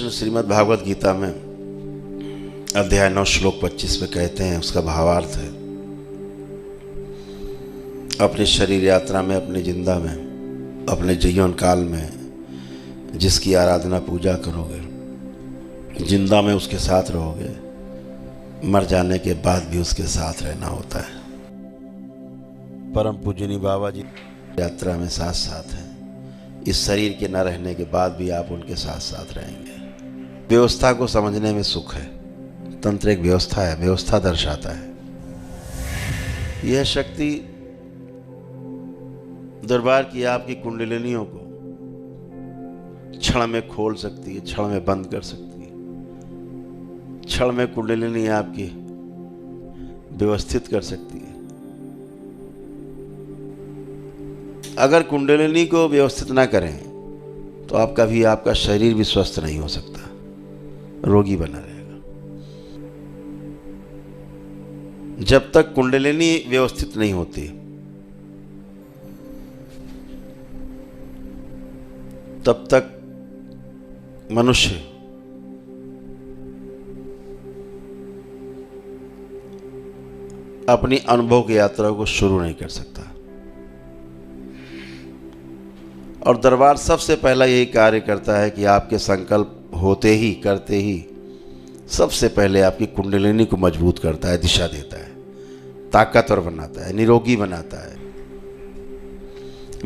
कृष्ण श्रीमद् भागवत गीता में अध्याय 9 श्लोक 25 में कहते हैं, उसका भावार्थ है, अपने शरीर यात्रा में, अपने जिंदा में, अपने जीवन काल में जिसकी आराधना पूजा करोगे, जिंदा में उसके साथ रहोगे, मर जाने के बाद भी उसके साथ रहना होता है। परम पूजनी बाबा जी यात्रा में साथ साथ हैं। इस शरीर के न रहने के बाद भी आप उनके साथ साथ रहेंगे। व्यवस्था को समझने में सुख है। तंत्र एक व्यवस्था है, व्यवस्था दर्शाता है। यह शक्ति दरबार की आपकी कुंडलिनियों को क्षण में खोल सकती है, क्षण में बंद कर सकती है, क्षण में कुंडलिनी आपकी व्यवस्थित कर सकती है। अगर कुंडलिनी को व्यवस्थित ना करें तो आपका शरीर भी स्वस्थ नहीं हो सकता, रोगी बना रहेगा। जब तक कुंडलिनी व्यवस्थित नहीं होती तब तक मनुष्य अपनी अनुभव की यात्रा को शुरू नहीं कर सकता। और दरबार सबसे पहला यही कार्य करता है कि आपके संकल्प होते ही, करते ही सबसे पहले आपकी कुंडलिनी को मजबूत करता है, दिशा देता है, ताकतवर बनाता है, निरोगी बनाता है।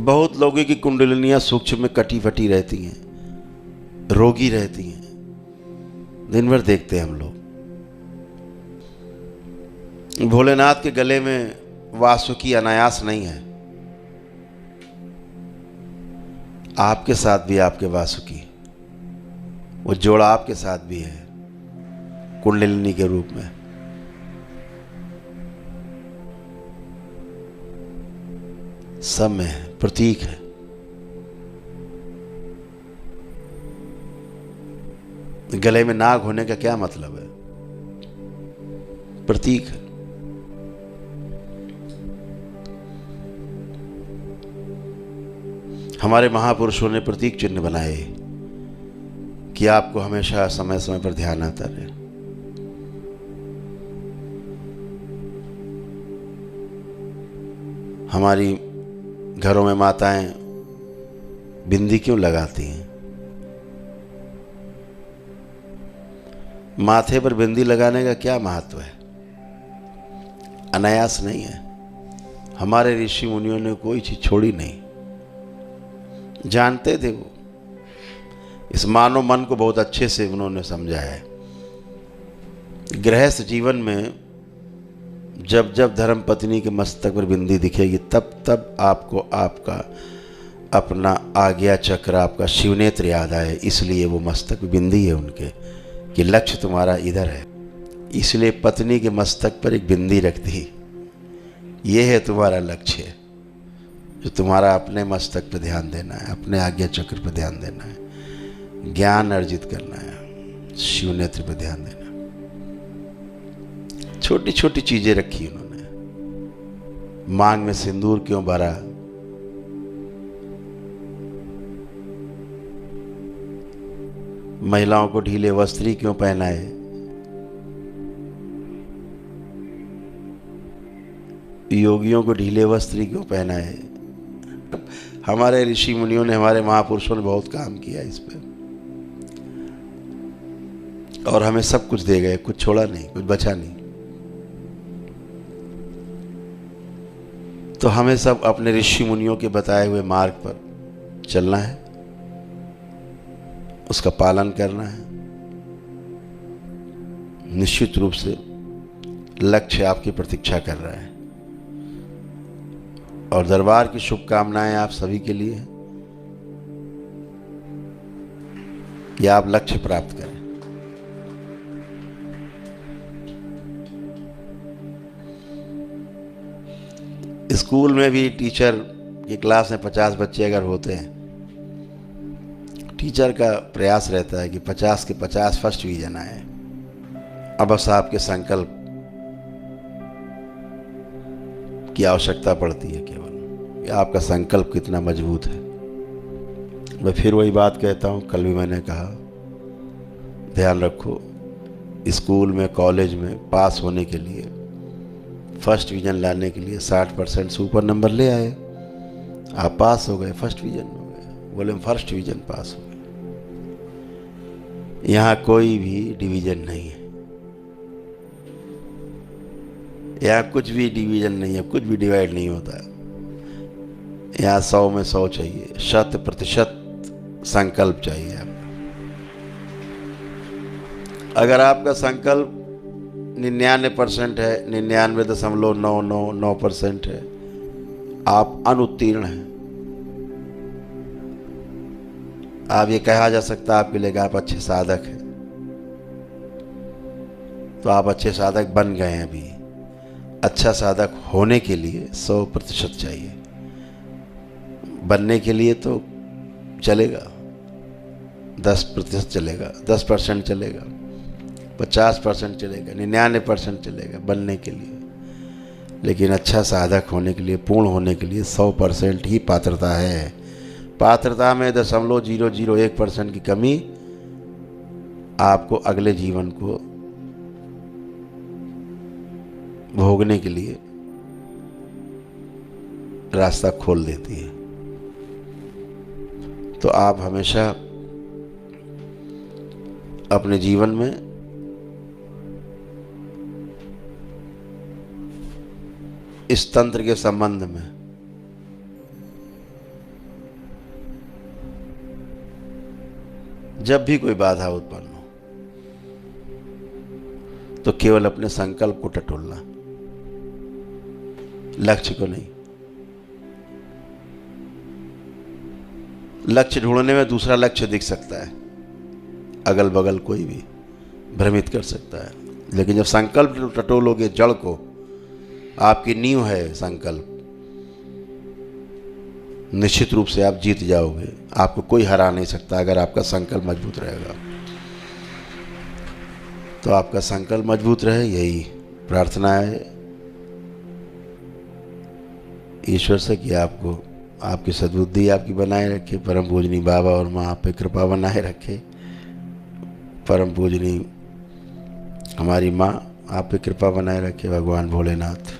बहुत लोगों की कुंडलिनियां सूक्ष्म में कटी फटी रहती हैं, रोगी रहती हैं। दिन भर देखते हैं हम लोग। भोलेनाथ के गले में वासुकी अनायास नहीं है। आपके साथ भी आपके वासुकी, वो जोड़ा आपके साथ भी है कुंडलिनी के रूप में। सब में है, प्रतीक है। गले में नाग होने का क्या मतलब है? प्रतीक है। हमारे महापुरुषों ने प्रतीक चिन्ह बनाए कि आपको हमेशा समय समय पर ध्यान आता रहे। हमारी घरों में माताएं बिंदी क्यों लगाती हैं? माथे पर बिंदी लगाने का क्या महत्व है? अनायास नहीं है। हमारे ऋषि मुनियों ने कोई चीज छोड़ी नहीं, जानते थे वो। इस मानव मन को बहुत अच्छे से उन्होंने समझा है। गृहस्थ जीवन में जब जब धर्म पत्नी के मस्तक पर बिंदी दिखेगी तब तब आपको आपका अपना आज्ञा चक्र, आपका शिवनेत्र याद आए। इसलिए वो मस्तक बिंदी है उनके कि लक्ष्य तुम्हारा इधर है। इसलिए पत्नी के मस्तक पर एक बिंदी रख दी। ये है तुम्हारा लक्ष्य, जो तुम्हारा अपने मस्तक पर ध्यान देना है, अपने आज्ञा चक्र पर ध्यान देना है, ज्ञान अर्जित करना है, शिवनेत्र पर ध्यान देना। छोटी छोटी चीजें रखी उन्होंने। मांग में सिंदूर क्यों भरा? महिलाओं को ढीले वस्त्र क्यों पहनाए? योगियों को ढीले वस्त्र क्यों पहनाए? हमारे ऋषि मुनियों ने, हमारे महापुरुषों ने बहुत काम किया इस पे, और हमें सब कुछ दे गए, कुछ छोड़ा नहीं, कुछ बचा नहीं। तो हमें सब अपने ऋषि मुनियों के बताए हुए मार्ग पर चलना है, उसका पालन करना है। निश्चित रूप से लक्ष्य आपकी प्रतीक्षा कर रहा है। और दरबार की शुभकामनाएं आप सभी के लिए कि आप लक्ष्य प्राप्त करें। स्कूल में भी टीचर की क्लास में 50 बच्चे अगर होते हैं, टीचर का प्रयास रहता है कि 50 के 50 फर्स्ट डिवीजन आए। अब बस आपके संकल्प की आवश्यकता पड़ती है केवल कि आपका संकल्प कितना मजबूत है। मैं फिर वही बात कहता हूँ, कल भी मैंने कहा, ध्यान रखो, स्कूल में कॉलेज में पास होने के लिए, फर्स्ट डिवीज़न लाने के लिए 60% से ऊपर नंबर ले आए, आप पास हो गए, फर्स्ट डिवीज़न हो गए, बोले हम फर्स्ट डिवीज़न पास हो गए। यहाँ कोई भी डिवीज़न नहीं है, यहाँ कुछ भी डिवीज़न नहीं है, कुछ भी डिवाइड नहीं होता है। यहाँ 100 में 100 चाहिए, 100% संकल्प चाहिए आपका। अगर आपका संकल्प 99% है, 99.999% है, आप अनुत्तीर्ण हैं। आप ये कहा जा सकता है आपके लिए कि आप अच्छे साधक हैं, तो आप अच्छे साधक बन गए हैं। अभी अच्छा साधक होने के लिए 100% चाहिए, बनने के लिए तो चलेगा, 10% चलेगा, 10% चलेगा, 50% चलेगा, 99% चलेगा बनने के लिए। लेकिन अच्छा साधक होने के लिए, पूर्ण होने के लिए 100% ही पात्रता है। पात्रता में 0.001% की कमी आपको अगले जीवन को भोगने के लिए रास्ता खोल देती है। तो आप हमेशा अपने जीवन में इस तंत्र के संबंध में जब भी कोई बाधा उत्पन्न हो तो केवल अपने संकल्प को टटोलना, लक्ष्य को नहीं। लक्ष्य ढूंढने में दूसरा लक्ष्य दिख सकता है, अगल बगल कोई भी भ्रमित कर सकता है, लेकिन जब संकल्प टटोलोगे जड़ को, आपकी नींव है संकल्प, निश्चित रूप से आप जीत जाओगे। आपको कोई हरा नहीं सकता अगर आपका संकल्प मजबूत रहेगा। तो आपका संकल्प मजबूत रहे, यही प्रार्थना है ईश्वर से कि आपको आपकी सद्बुद्धि आपकी बनाए रखे, परम पूजनी बाबा और माँ आप पे कृपा बनाए रखे। परम पूजनी हमारी माँ आप पे कृपा बनाए रखे। भगवान भोलेनाथ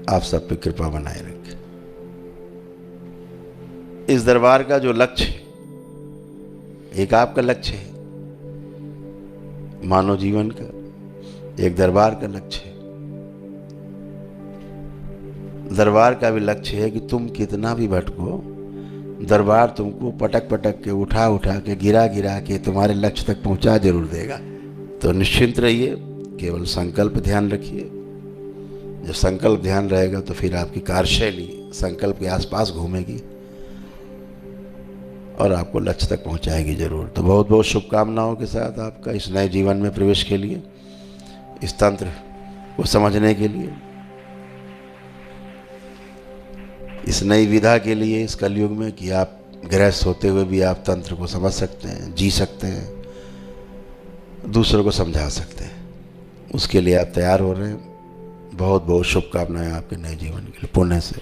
आप सब पे कृपा बनाए रखे। इस दरबार का जो लक्ष्य है, एक आपका लक्ष्य है मानव जीवन का, एक दरबार का लक्ष्य है। दरबार का भी लक्ष्य है कि तुम कितना भी भटको, दरबार तुमको पटक पटक के, उठा उठा के, गिरा गिरा के तुम्हारे लक्ष्य तक पहुंचा जरूर देगा। तो निश्चिंत रहिए, केवल संकल्प ध्यान रखिए। जब संकल्प ध्यान रहेगा तो फिर आपकी कार्यशैली संकल्प के आसपास घूमेगी और आपको लक्ष्य तक पहुंचाएगी जरूर। तो बहुत बहुत शुभकामनाओं के साथ आपका इस नए जीवन में प्रवेश के लिए, इस तंत्र को समझने के लिए, इस नई विधा के लिए, इस कलयुग में कि आप गृहस्थ होते हुए भी आप तंत्र को समझ सकते हैं, जी सकते हैं, दूसरों को समझा सकते हैं। उसके लिए आप तैयार हो रहे हैं। बहुत बहुत शुभकामनाएं आपके नए जीवन के लिए। पुण्य से।